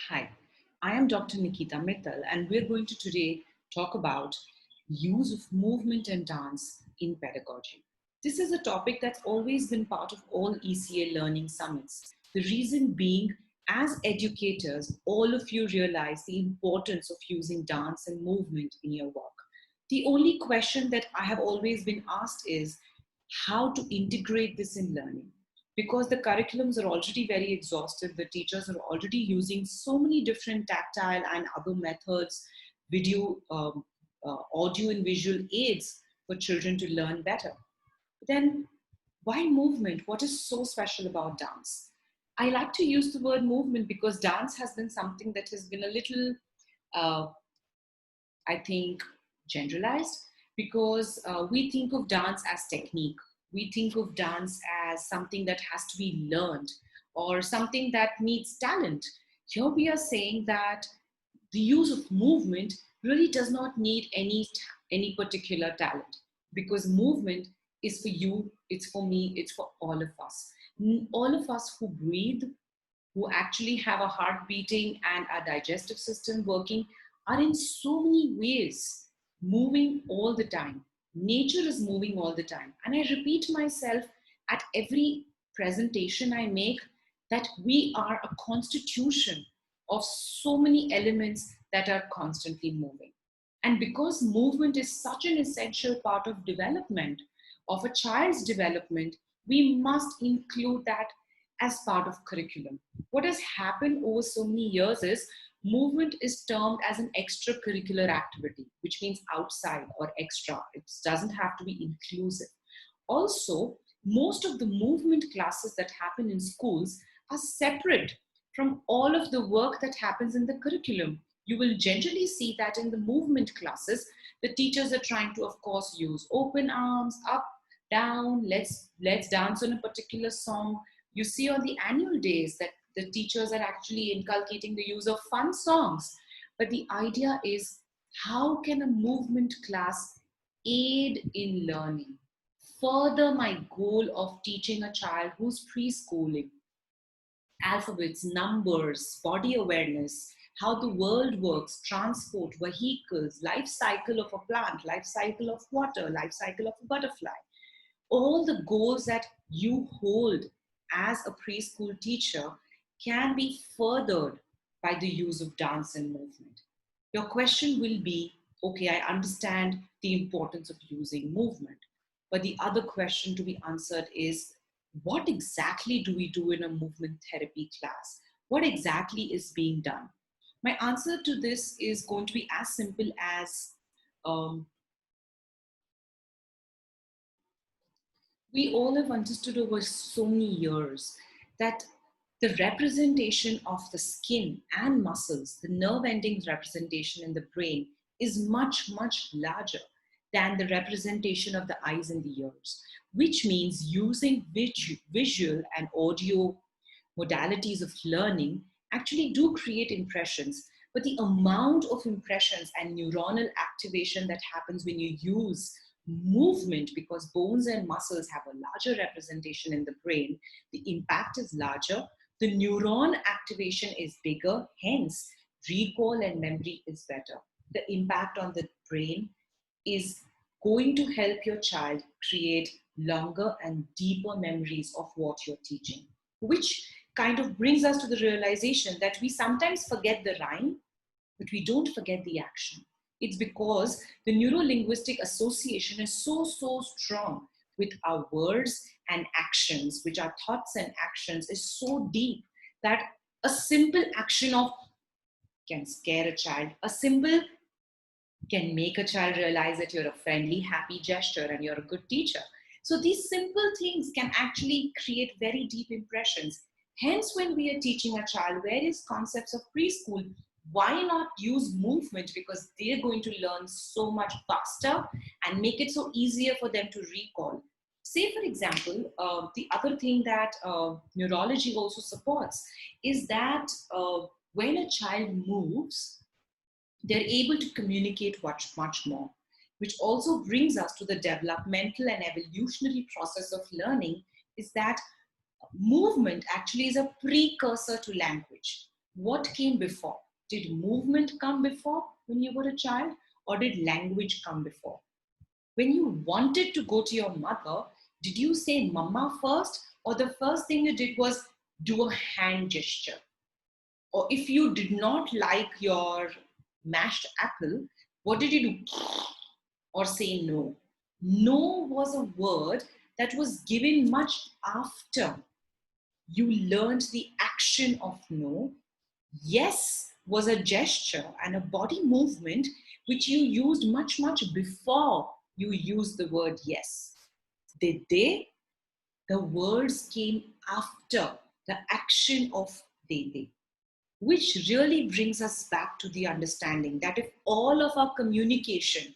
Hi, I am Dr. Nikita Mittal, and we're going to today talk about use of movement and dance in pedagogy. This is a topic that's always been part of all ECA learning summits. The reason being, as educators, all of you realize the importance of using dance and movement in your work. The only question that I have always been asked is how to integrate this in learning, because the curriculums are already very exhaustive. The teachers are already using so many different tactile and other methods, video, audio and visual aids for children to learn better. Then why movement? What is so special about dance? I like to use the word movement because dance has been something that has been a little, uh, I think, generalized, because we think of dance as technique. We think of dance as something that has to be learned or something that needs talent. Here we are saying that the use of movement really does not need any particular talent, because movement is for you, it's for me, it's for all of us. All of us who breathe, who actually have a heart beating and a digestive system working, are in so many ways moving all the time. Nature is moving all the time. And I repeat myself at every presentation I make that we are a constitution of so many elements that are constantly moving. And because movement is such an essential part of development, of a child's development, we must include that as part of curriculum. What has happened over so many years is movement is termed as an extracurricular activity, which means outside or extra. It doesn't have to be inclusive. Also, most of the movement classes that happen in schools are separate from all of the work that happens in the curriculum. You will generally see that in the movement classes, the teachers are trying to, of course, use open arms, up, down, let's dance on a particular song. You see on the annual days that the teachers are actually inculcating the use of fun songs. But the idea is, how can a movement class aid in learning, further my goal of teaching a child who's preschooling alphabets, numbers, body awareness, how the world works, transport, vehicles, life cycle of a plant, life cycle of water, life cycle of a butterfly. All the goals that you hold as a preschool teacher can be furthered by the use of dance and movement. Your question will be, okay, I understand the importance of using movement. But the other question to be answered is, what exactly do we do in a movement therapy class? What exactly is being done? My answer to this is going to be as simple as um, we all have understood over so many years that the representation of the skin and muscles, the nerve endings representation in the brain, is much, much larger than the representation of the eyes and the ears, which means using visual and audio modalities of learning actually do create impressions. But the amount of impressions and neuronal activation that happens when you use movement, because bones and muscles have a larger representation in the brain, the impact is larger, the neuron activation is bigger, hence recall and memory is better. The impact on the brain is going to help your child create longer and deeper memories of what you're teaching, which kind of brings us to the realization that we sometimes forget the rhyme, but we don't forget the action. It's because the neuro-linguistic association is so, so strong with our words and actions, which are thoughts and actions, is so deep that a simple action of can scare a child. A simple can make a child realize that you're a friendly, happy gesture and you're a good teacher. So these simple things can actually create very deep impressions. Hence, when we are teaching a child various concepts of preschool, why not use movement? Because they're going to learn so much faster and make it so easier for them to recall. Say, for example, the other thing that neurology also supports is that when a child moves, they're able to communicate much, much more, which also brings us to the developmental and evolutionary process of learning, is that movement actually is a precursor to language. What came before? Did movement come before when you were a child, or did language come before? When you wanted to go to your mother, did you say mama first, or the first thing you did was do a hand gesture? Or if you did not like your mashed apple, what did you do? Or say no? No was a word that was given much after you learned the action of no. Yes was a gesture and a body movement which you used much, much before you used the word yes. Did they? The words came after the action of they. Which really brings us back to the understanding that if all of our communication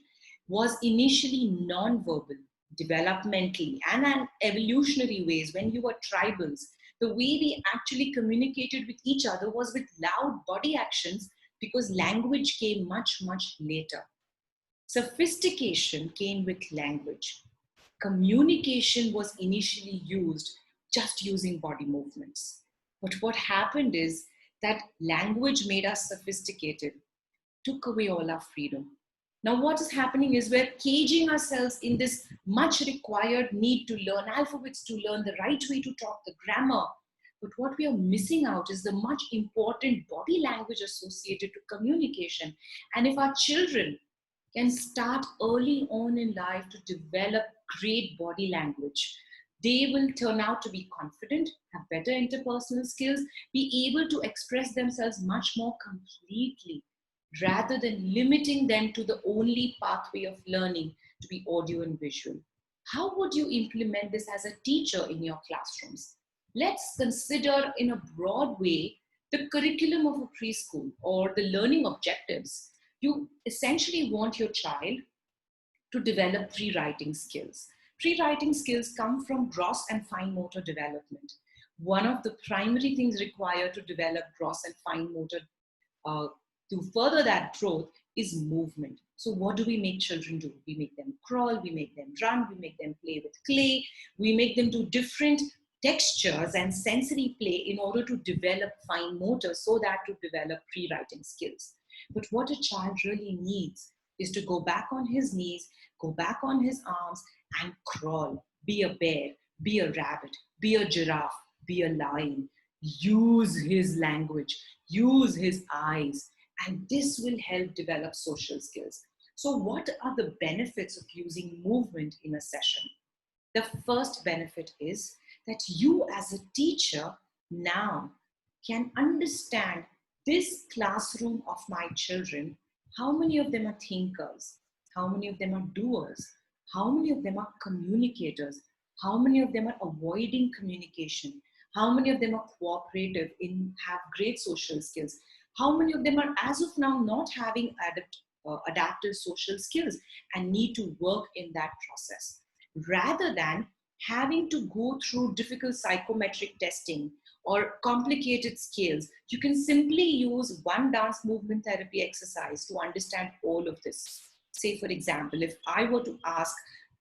was initially non-verbal, developmentally, and in evolutionary ways, when you were tribals, the way we actually communicated with each other was with loud body actions because language came much, much later. Sophistication came with language. Communication was initially used just using body movements. But what happened is that language made us sophisticated, took away all our freedom. Now, what is happening is we're caging ourselves in this much required need to learn alphabets, to learn the right way to talk, the grammar. But what we are missing out is the much important body language associated to communication. And if our children can start early on in life to develop great body language, they will turn out to be confident, have better interpersonal skills, be able to express themselves much more completely rather than limiting them to the only pathway of learning to be audio and visual. How would you implement this as a teacher in your classrooms? Let's consider in a broad way the curriculum of a preschool or the learning objectives. You essentially want your child to develop pre-writing skills. Pre-writing skills come from gross and fine motor development. One of the primary things required to develop gross and fine motor uh, to further that growth is movement. So what do we make children do? We make them crawl, we make them run, we make them play with clay, we make them do different textures and sensory play in order to develop fine motor so that to develop pre-writing skills. But what a child really needs is to go back on his knees, go back on his arms and crawl, be a bear, be a rabbit, be a giraffe, be a lion, use his language, use his eyes, and this will help develop social skills. So what are the benefits of using movement in a session? The first benefit is that you as a teacher now can understand this classroom of my children, how many of them are thinkers, how many of them are doers, how many of them are communicators, how many of them are avoiding communication, how many of them are cooperative in have great social skills, how many of them are as of now not having adaptive social skills and need to work in that process rather than having to go through difficult psychometric testing or complicated scales. You can simply use one dance movement therapy exercise to understand all of this. Say, for example, if I were to ask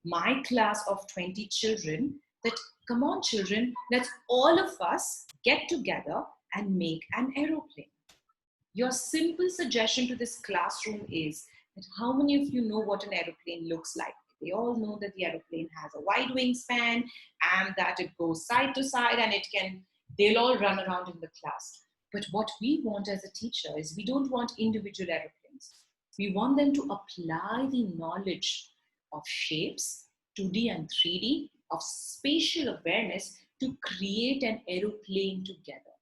my class of 20 children that, come on, children, let's all of us get together and make an aeroplane. Your simple suggestion to this classroom is that how many of you know what an aeroplane looks like? They all know that the aeroplane has a wide wingspan and that it goes side to side and they'll all run around in the class. But what we want as a teacher is we don't want individual aeroplanes. We want them to apply the knowledge of shapes, 2D and 3D, of spatial awareness to create an aeroplane together.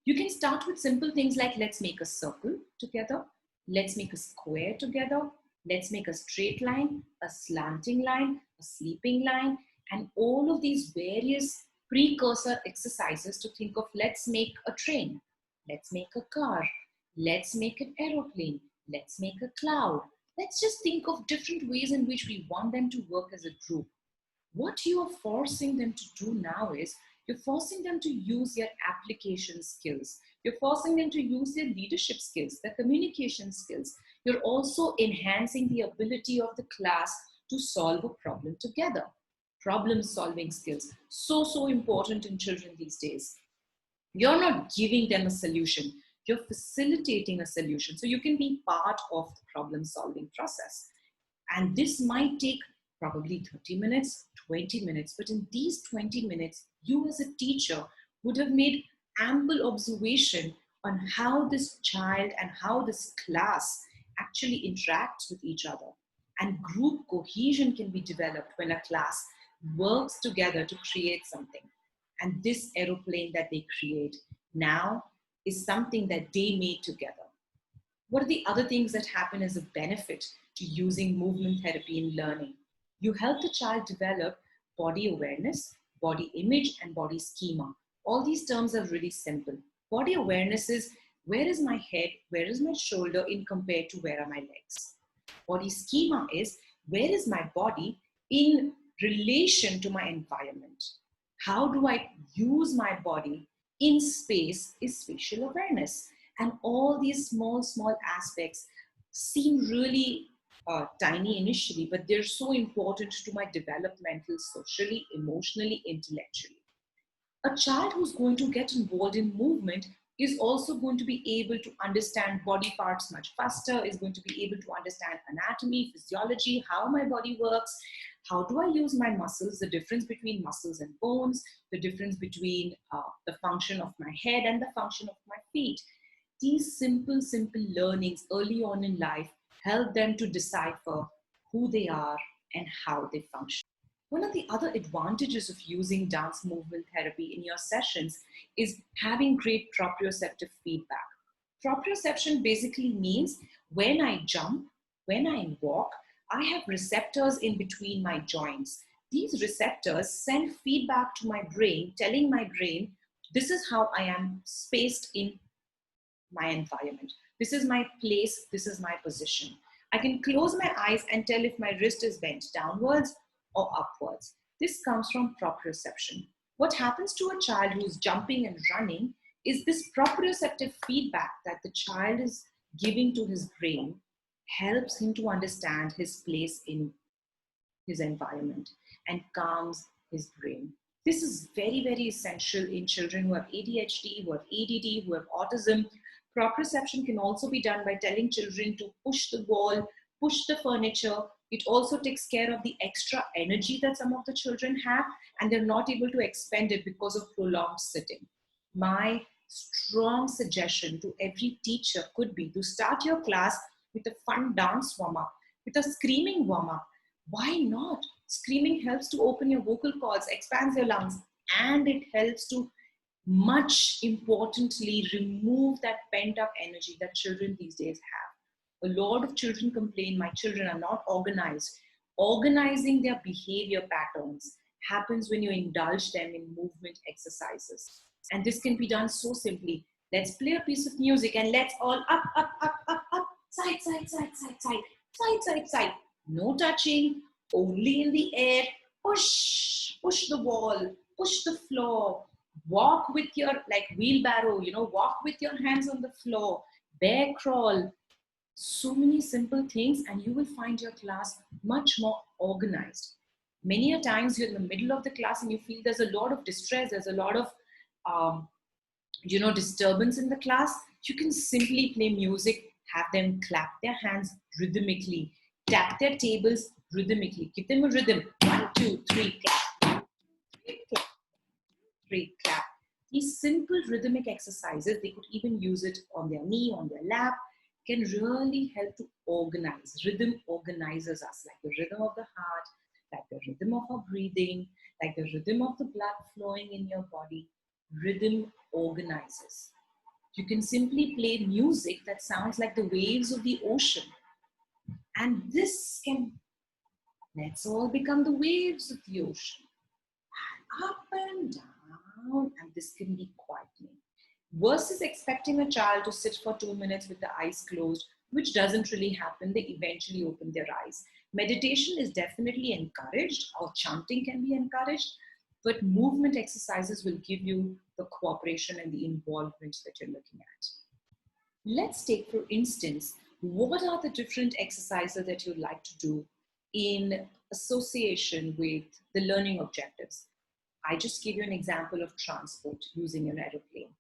You can start with simple things like let's make a circle together, let's make a square together, let's make a straight line, a slanting line, a sleeping line, and all of these various precursor exercises to think of let's make a train, let's make a car, let's make an aeroplane, let's make a cloud. Let's just think of different ways in which we want them to work as a group. What you are forcing them to do now is you're forcing them to use their application skills. You're forcing them to use their leadership skills, their communication skills. You're also enhancing the ability of the class to solve a problem together. Problem solving skills, so important in children these days. You're not giving them a solution, you're facilitating a solution. So you can be part of the problem solving process. And this might take probably 30 minutes, 20 minutes, but in these 20 minutes, you as a teacher would have made ample observation on how this child and how this class actually interacts with each other. And group cohesion can be developed when a class works together to create something. And this aeroplane that they create now is something that they made together. What are the other things that happen as a benefit to using movement therapy in learning? You help the child develop body awareness, body image, and body schema. All these terms are really simple. Body awareness is where is my head, where is my shoulder in compared to where are my legs. Body schema is where is my body in relation to my environment. How do I use my body in space is spatial awareness. And all these small aspects seem really tiny initially, but they're so important to my developmental, socially, emotionally, intellectually. A child who's going to get involved in movement is also going to be able to understand body parts much faster, is going to be able to understand anatomy, physiology, how my body works, how do I use my muscles, the difference between muscles and bones, the difference between the function of my head and the function of my feet. These simple learnings early on in life help them to decipher who they are and how they function. One of the other advantages of using dance movement therapy in your sessions is having great proprioceptive feedback. Proprioception basically means when I jump, when I walk, I have receptors in between my joints. These receptors send feedback to my brain, telling my brain, this is how I am spaced in my environment. This is my place, this is my position. I can close my eyes and tell if my wrist is bent downwards or upwards. This comes from proprioception. What happens to a child who's jumping and running is this proprioceptive feedback that the child is giving to his brain helps him to understand his place in his environment and calms his brain. This is very essential in children who have ADHD, who have ADD, who have autism. Proprioception can also be done by telling children to push the wall, push the furniture. It also takes care of the extra energy that some of the children have, and they're not able to expend it because of prolonged sitting. My strong suggestion to every teacher could be to start your class with a fun dance warm-up, with a screaming warm-up. Why not? Screaming helps to open your vocal cords, expands your lungs, and it helps to, much importantly, remove that pent-up energy that children these days have. A lot of children complain, my children are not organized. Organizing their behavior patterns happens when you indulge them in movement exercises. And this can be done so simply. Let's play a piece of music and let's all up, side, side. No touching, only in the air. Push the wall, push the floor. Walk with your, like wheelbarrow, walk with your hands on the floor. Bear crawl. So many simple things, and you will find your class much more organized. Many a times you're in the middle of the class and you feel there's a lot of distress, there's a lot of disturbance in the class. You can simply play music, have them clap their hands rhythmically, tap their tables rhythmically, give them a rhythm. 1, 2, 3, clap. 3, clap. 3, clap. These simple rhythmic exercises, they could even use it on their knee, on their lap, can really help to organize. Rhythm organizes us, like the rhythm of the heart, like the rhythm of our breathing, like the rhythm of the blood flowing in your body. Rhythm organizes. You can simply play music that sounds like the waves of the ocean. And this can, let's all become the waves of the ocean. And up and down, and this can be quietening. Versus expecting a child to sit for 2 minutes with the eyes closed, which doesn't really happen. They eventually open their eyes. Meditation is definitely encouraged, or chanting can be encouraged, but movement exercises will give you the cooperation and the involvement that you're looking at. Let's take, for instance, what are the different exercises that you'd like to do in association with the learning objectives? I just gave you an example of transport using an aeroplane.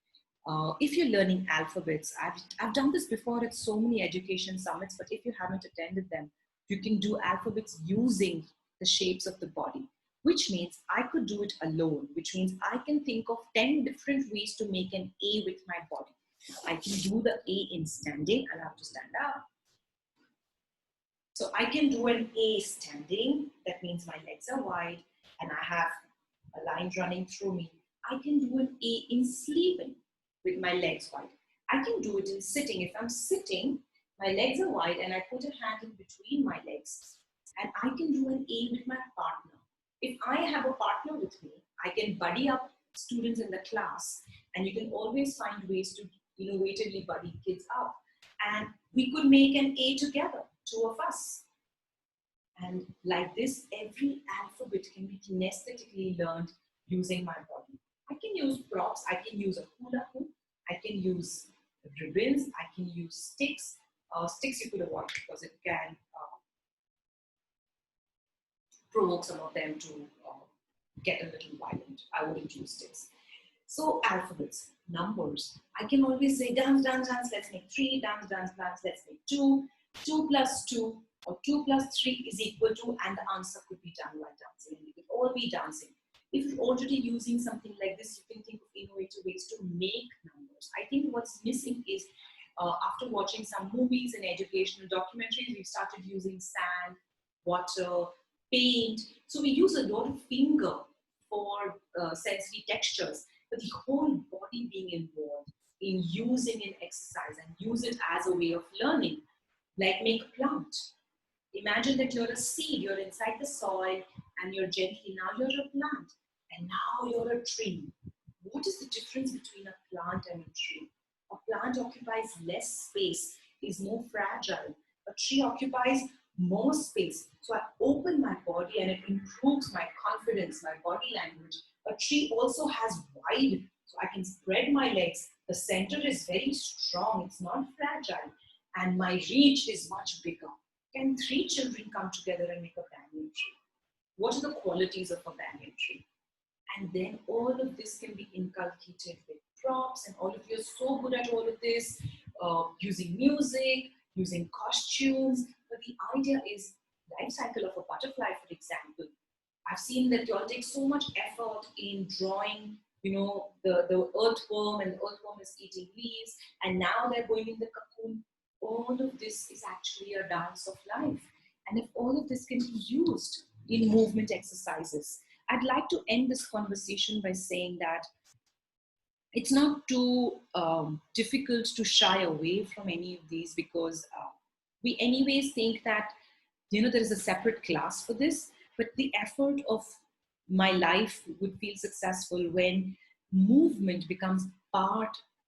If you're learning alphabets, I've done this before at so many education summits, but if you haven't attended them, you can do alphabets using the shapes of the body, which means I could do it alone, which means I can think of 10 different ways to make an A with my body. I can do the A in standing. I'll have to stand up. So I can do an A standing. That means my legs are wide and I have a line running through me. I can do an A in sleeping with my legs wide. I can do it in sitting. If I'm sitting, my legs are wide and I put a hand in between my legs. And I can do an A with my partner. If I have a partner with me, I can buddy up students in the class, and you can always find ways to innovatively buddy kids up. And we could make an A together, two of us. And like this, every alphabet can be kinesthetically learned using my body. I can use props, I can use a hula hoop, I can use ribbons, I can use sticks. Sticks you could avoid because it can provoke some of them to get a little violent. I wouldn't use sticks. So alphabets, numbers. I can always say dance, dance, dance, let's make 3, dance, dance, dance, let's make 2. 2 plus 2 or 2 plus 3 is equal to, and the answer could be done while dancing. And we could all be dancing. If you're already using something like this, you can think of innovative ways to make numbers. I think what's missing is after watching some movies and educational documentaries, we've started using sand, water, paint. So we use a lot of finger for sensory textures, but the whole body being involved in using an exercise and use it as a way of learning, like make a plant. Imagine that you're a seed, you're inside the soil and you're gently, now you're a plant and now you're a tree. What is the difference between a plant and a tree? A plant occupies less space, is more fragile. A tree occupies more space. So I open my body and it improves my confidence, my body language. A tree also has wide, so I can spread my legs. The center is very strong, it's not fragile. And my reach is much bigger. Can 3 children come together and make a banyan tree? What are the qualities of a banyan tree? And then all of this can be inculcated with props, and all of you are so good at all of this, using music, using costumes. But the idea is life cycle of a butterfly, for example. I've seen that you all take so much effort in drawing, the earthworm, and the earthworm is eating leaves, and now they're going in the cocoon. All of this is actually a dance of life. And if all of this can be used in movement exercises, I'd like to end this conversation by saying that it's not too difficult to shy away from any of these, because we anyways think that, there is a separate class for this, but the effort of my life would feel successful when movement becomes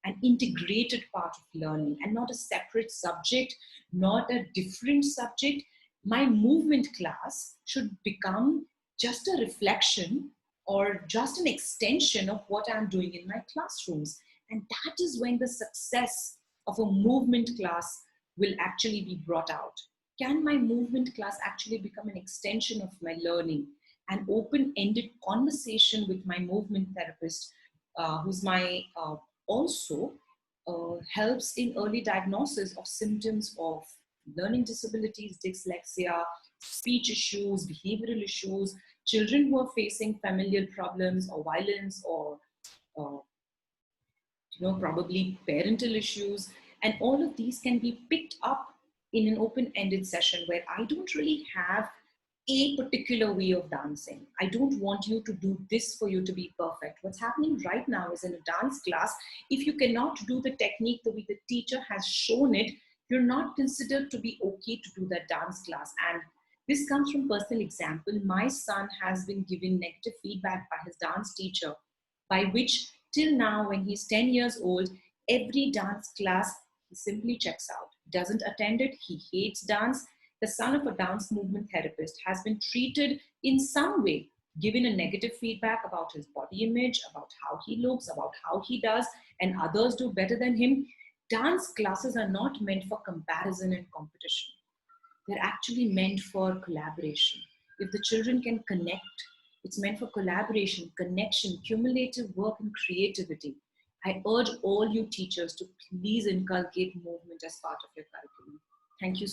an integrated part of learning and not a separate subject, not a different subject. My movement class should become just a reflection or just an extension of what I'm doing in my classrooms. And that is when the success of a movement class will actually be brought out. Can my movement class actually become an extension of my learning? An open-ended conversation with my movement therapist, who's my also helps in early diagnosis of symptoms of learning disabilities, dyslexia, speech issues, behavioral issues, children who are facing familial problems or violence or probably parental issues. And all of these can be picked up in an open-ended session where I don't really have a particular way of dancing. I don't want you to do this for you to be perfect. What's happening right now is in a dance class, if you cannot do the technique the way the teacher has shown it, you're not considered to be okay to do that dance class. And this comes from personal example. My son has been given negative feedback by his dance teacher, by which till now, when he's 10 years old, every dance class he simply checks out, doesn't attend it, he hates dance. The son of a dance movement therapist has been treated in some way, given a negative feedback about his body image, about how he looks, about how he does, and others do better than him. Dance classes are not meant for comparison and competition. They're actually meant for collaboration. If the children can connect, it's meant for collaboration, connection, cumulative work, and creativity. I urge all you teachers to please inculcate movement as part of your curriculum. Thank you